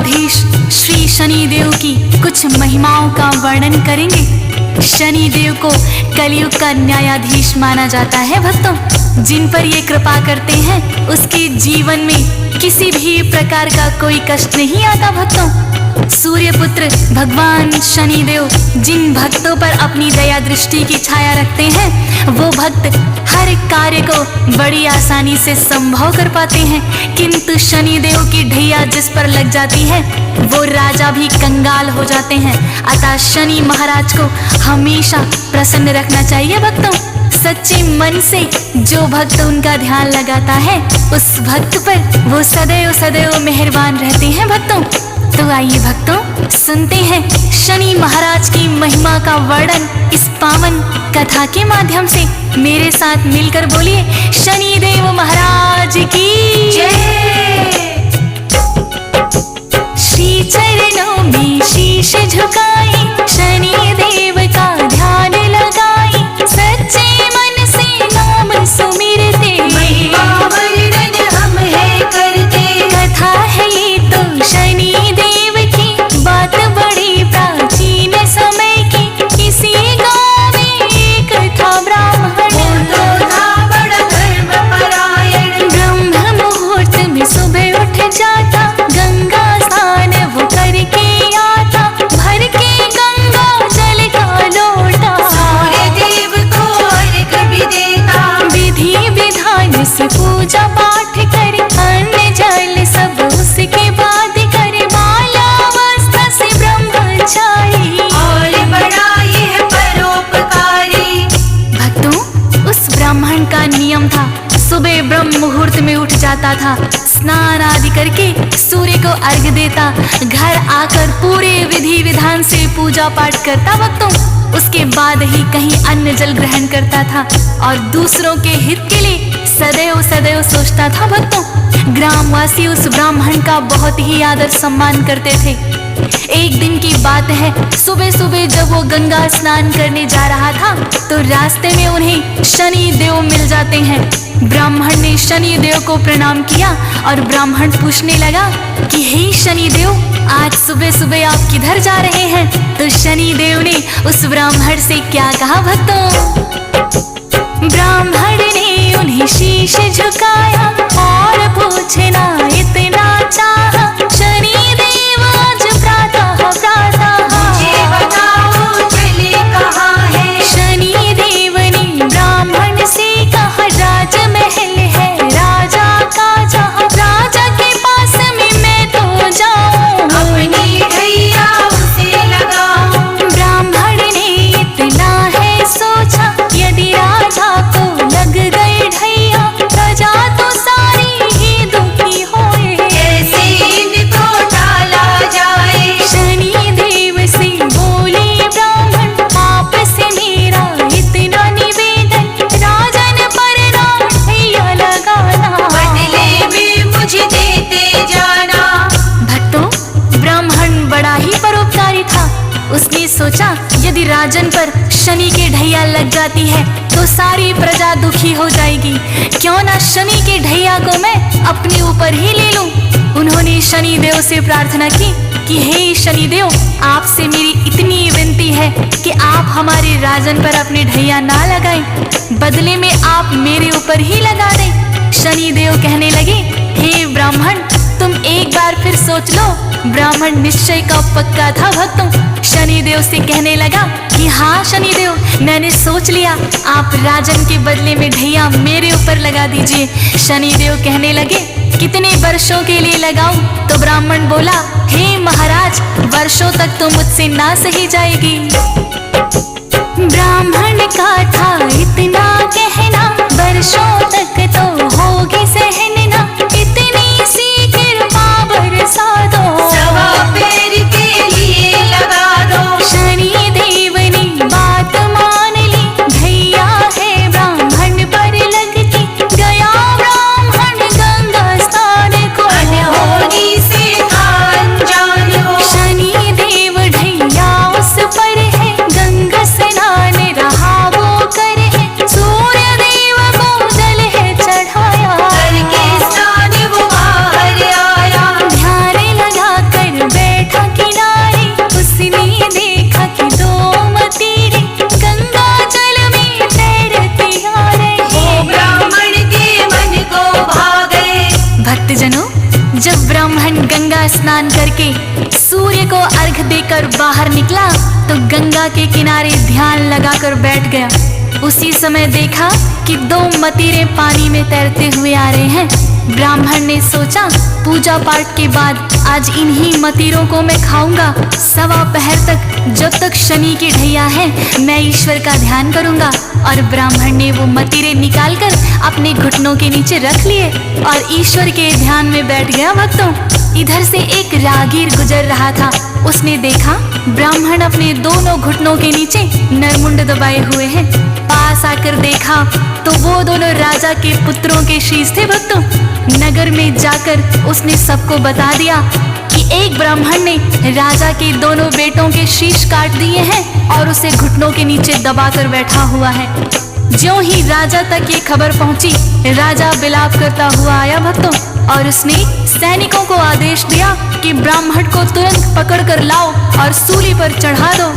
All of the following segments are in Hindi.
न्यायाधीश श्री शनिदेव की कुछ महिमाओं का वर्णन करेंगे। शनिदेव को कलयुग का न्यायाधीश माना जाता है। भक्तों, जिन पर ये कृपा करते हैं उसके जीवन में किसी भी प्रकार का कोई कष्ट नहीं आता। भक्तों, सूर्यपुत्र भगवान शनिदेव जिन भक्तों पर अपनी दया दृष्टि की छाया रखते हैं, वो भक्त हर कार्य को बड़ी आसानी से संभव कर पाते हैं। किंतु शनिदेव की ढैया जिस पर लग जाती है वो राजा भी कंगाल हो जाते हैं। अतः शनि महाराज को हमेशा प्रसन्न रखना चाहिए। भक्तों, सच्चे मन से जो भक्त उनका ध्यान लगाता है उस भक्त पर वो सदैव सदैव मेहरबान रहते हैं। भक्तों, तो आइए भक्तों सुनते हैं शनि महाराज की महिमा का वर्णन इस पावन कथा के माध्यम से। मेरे साथ मिलकर बोलिए शनिदेव महाराज की जय। श्री चरणों में शीश झुकाई, शनिदेव का ध्यान लगाई, सच्चे मन से नाम सुमिरते, महिमा वर्णन हम है करते। कथा है ये तो शनिदेव की, बात बड़ी प्राचीन समय की। किसी गाँव में एक था ब्राह्मण, वो तो था बड़ा धर्मपरायण। ब्रह्म मुहूर्त में सुबह उठ जाता, गंगा स्नान वो करके आता, भर के गंगा जल का लोटा सूर्यदेव को अर्घ भी देता। विधि विधान से पूजा पाठ करे, अन्न जल सब उसके बाद करे, बाल्यावस्था से ब्रह्मचारी और बड़ा यह परोपकारी। भक्तों, उस ब्राह्मण का नियम था, सुबह ब्रह्म मुहूर्त में उठ जाता था, स्नान आदि करके सूर्य को अर्घ देता, घर आकर पूरे विधि विधान से पूजा पाठ करता। भक्तों, उसके बाद ही कहीं अन्न जल ग्रहण करता था और दूसरों के हित के लिए सदैव सदैव सोचता था। भक्तों, ग्रामवासी उस ब्राह्मण का बहुत ही आदर सम्मान करते थे। एक दिन की बात है, सुबह सुबह जब वो गंगा स्नान करने जा रहा था तो रास्ते में उन्हें शनि देव मिल जाते हैं। ब्राह्मण ने शनि देव को प्रणाम किया और ब्राह्मण पूछने लगा कि हे शनि देव, आज सुबह सुबह आप किधर जा रहे हैं? तो शनि देव ने उस ब्राह्मण से क्या कहा भक्तों? ब्राह्मण ने उन्हें शीश झुकाया और पूछना इतना चाहा, शनि देव आज प्रातः मुझे बताओ चले कहाँ है? शनि देव ने ब्राह्मण से कहा, राजमहल है राजा का, जहाँ राजा के पास में मैं तो जाऊँ, अपनी ढैया उसे लगाऊं। ब्राह्मण ने इतना है सोचा, यदि राजा को लग गए ढैया, प्रजा तो सारी ही दुखी होए, कैसे इनको टाला जाए? शनि देव से बोले ब्राह्मण, आप से मेरा इतना निवेदन, राजन पर ना ढैया लगाना, बदले में मुझे देते जाना। भक्तों, ब्राह्मण बड़ा ही परोपकारी था। उसने सोचा यदि राजन पर शनि के ढैया लग जाती है तो सारी प्रजा दुखी हो जाएगी, क्यों ना शनि के ढैया को मैं अपने ऊपर ही ले लूं। उन्होंने शनि देव से प्रार्थना की कि हे शनि देव, आपसे मेरी इतनी विनती है कि आप हमारे राजन पर अपने ढैया ना लगाएं, बदले में आप मेरे ऊपर ही लगा दें। शनि देव कहने लगे, हे ब्राह्मण, तुम एक बार फिर सोच लो। ब्राह्मण निश्चय का पक्का था। भक्तों, शनिदेव से कहने लगा कि हाँ शनिदेव, मैंने सोच लिया, आप राजन के बदले में ढैया मेरे ऊपर लगा दीजिए। शनिदेव कहने लगे, कितने वर्षों के लिए लगाऊं? तो ब्राह्मण बोला, हे महाराज, वर्षों तक तो मुझसे ना सही जाएगी। ब्राह्मण का था इतना कहना, वर्षों तक तो होगी सहना, इतनी सी कृपा बरसा दो, सवा पैर के लिए लगा दो। शनि देव ने बात मान ली, ढैया है ब्राह्मण पर लगती, गया ब्राह्मण गंगा स्नान को, अनहोनी से अनजान हो। शनि देव ढैया उस पर है, गंगा स्नान रहा वो कर गंगा स्नान करके सूर्य को अर्घ देकर बाहर निकला तो गंगा के किनारे ध्यान लगाकर बैठ गया। उसी समय देखा कि दो मतीरे पानी में तैरते हुए आ रहे हैं। ब्राह्मण ने सोचा पूजा पाठ के बाद आज इन्हीं मतीरों को मैं खाऊंगा। सवा पहर तक जब तक शनि की ढैया है मैं ईश्वर का ध्यान करूंगा। और ब्राह्मण ने वो मतीरे निकालकर अपने घुटनों के नीचे रख लिए और ईश्वर के ध्यान में बैठ गया। भक्तों, इधर से एक राहगीर गुजर रहा था। उसने देखा ब्राह्मण अपने दोनों घुटनों के नीचे नरमुंड दबाए हुए हैं। पास आकर देखा तो वो दोनों राजा के पुत्रों के शीश थे। भक्तों, नगर में जाकर उसने सबको बता दिया कि एक ब्राह्मण ने राजा के दोनों बेटों के शीश काट दिए हैं और उसे घुटनों के नीचे दबाकर बैठा हुआ है। ज्यों ही राजा तक ये खबर पहुंची, राजा विलाप करता हुआ आया। भक्तों, और उसने सैनिकों को आदेश दिया कि ब्राह्मण को तुरंत पकड़ कर लाओ और सूली पर चढ़ा दो।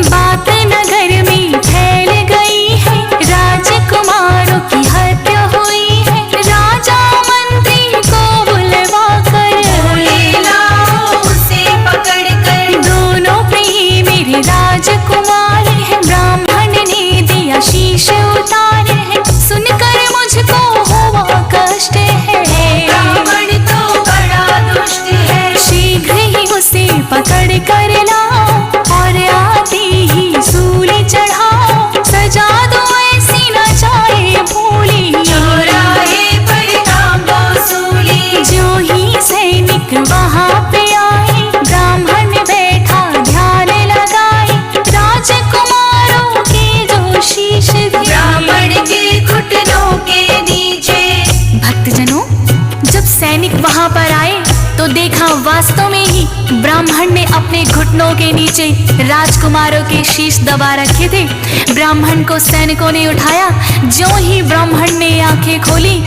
बात नगर में फैल गई है, राजकुमारों की हत्या हुई है। राजा मंत्री को बुलवा कर ले लाओ उसे पकड़ कर। दोनों प्रिय मेरे राजकुमार है, ब्राह्मण ने दिया शीश उतारे है। सुनकर मुझको हुआ कष्ट है, ब्राह्मण तो बड़ा दुष्ट है। शीघ्र ही उसे पकड़ कर लाओ और आते ही सूली चढ़ाओ। सजा दो ऐसी न जाए भूली, चौराहे पर टांगो सूली। जो ही सैनिक वहाँ पे आए, ब्राह्मण बैठा ध्यान लगाए। राजकुमारों के जो शीश थे ब्राह्मण के घुटनों के नीचे। भक्तजनों, जब सैनिक वहां पर आए तो देखा वास्तव में ही ब्राह्मण ने अपने घुटनों के नीचे राजकुमारों के शीश दबा रखे थे। ब्राह्मण को सैनिकों ने उठाया। ज्यों ही ब्राह्मण ने आंखें खोली,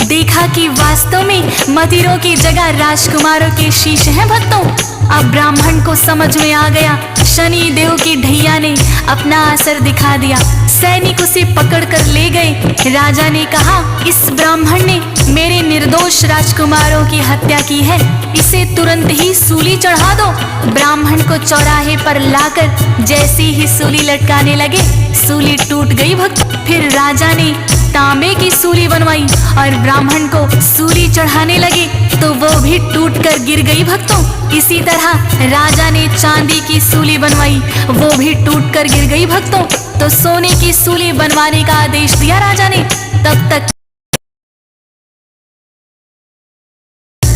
देखा कि वास्तव में मतीरों की जगह राजकुमारों के शीश हैं। भक्तों, अब ब्राह्मण को समझ में आ गया शनि देव की ढैया ने अपना असर दिखा दिया। सैनिक उसे पकड़ कर ले गए। राजा ने कहा, इस ब्राह्मण ने मेरे निर्दोष राजकुमारों की हत्या की है, इसे तुरंत ही सूली चढ़ा दो। ब्राह्मण को चौराहे पर लाकर जैसे ही सूली लटकाने लगे, सूली टूट गई। भक्त, फिर राजा ने तांबे की सूली बनवाई और ब्राह्मण को सूली चढ़ाने लगे तो वो भी टूटकर गिर गई। भक्तों, इसी तरह राजा ने चांदी की सूली बनवाई, वो भी टूटकर गिर गई। भक्तों, तो सोने की सूली बनवाने का आदेश दिया राजा ने। तब तक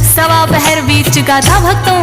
सवा पहर बीत चुका था। भक्तों,